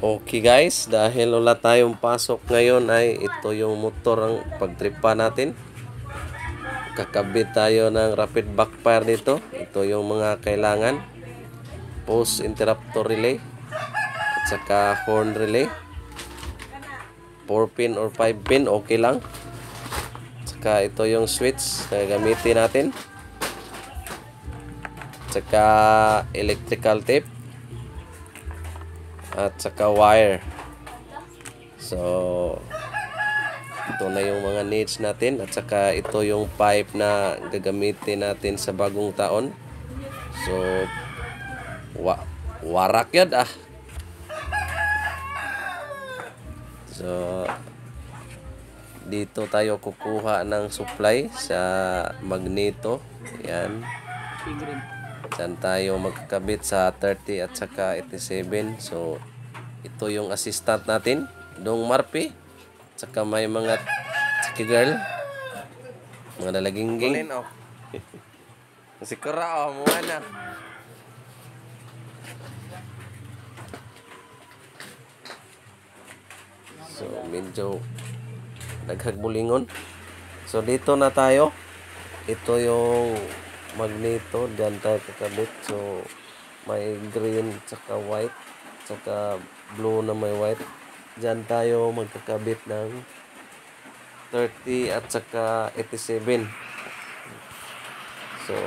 Okay guys, dahil wala tayong pasok ngayon ay ito yung motor ang pagtripa natin. Kakabit tayo ng rapid backfire dito. Ito yung mga kailangan. Post interrupter relay at saka horn relay. 4 pin or 5 pin okay lang. Saka ito yung switch na gamitin natin. Saka electrical tape at saka wire. So ito na yung mga needs natin at saka ito yung pipe na gagamitin natin sa bagong taon. So warak yan So dito tayo kukuha ng supply sa magneto. Yan. Diyan tayo magkakabit sa 30 at saka 87. So ito yung assistant natin, Dong Marpi. Saka may mga chiki girl, mga dalagingging. Si Kura mo na. So medyo naghagbulingon. So dito na tayo. Ito yung magneto, diyan tayo kakabit. So may green saka white saka blue na may white. Diyan tayo magkakabit ng 30 at saka 87. So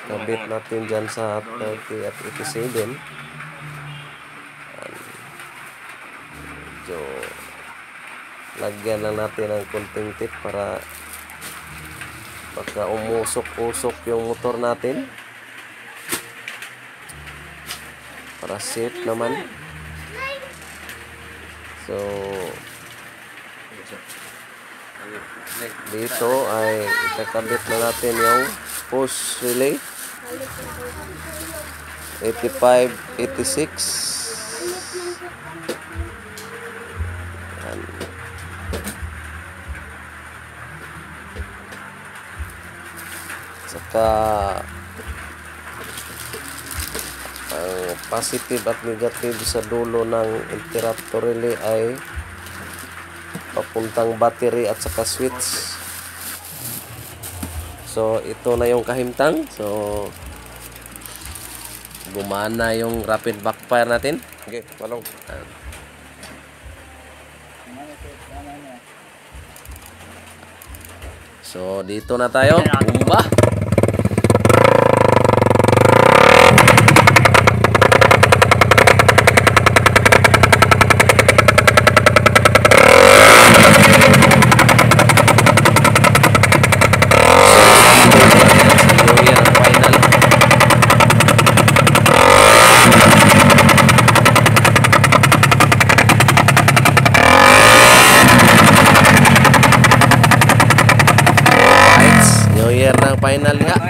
kabit natin diyan sa 30 at 87. So lagyan lang natin ng konting tip para baka umusok-usok yung motor natin, para safe naman. So dito ay ikakabit na natin yung push relay 85, 86. Saka ang positive at negative sa dulo ng interrupter relay ay papuntang battery at saka switch. So ito na yung kahimtang. So gumana yung rapid backfire natin. Okay, palong. So dito na tayo. Bumba. Final nga.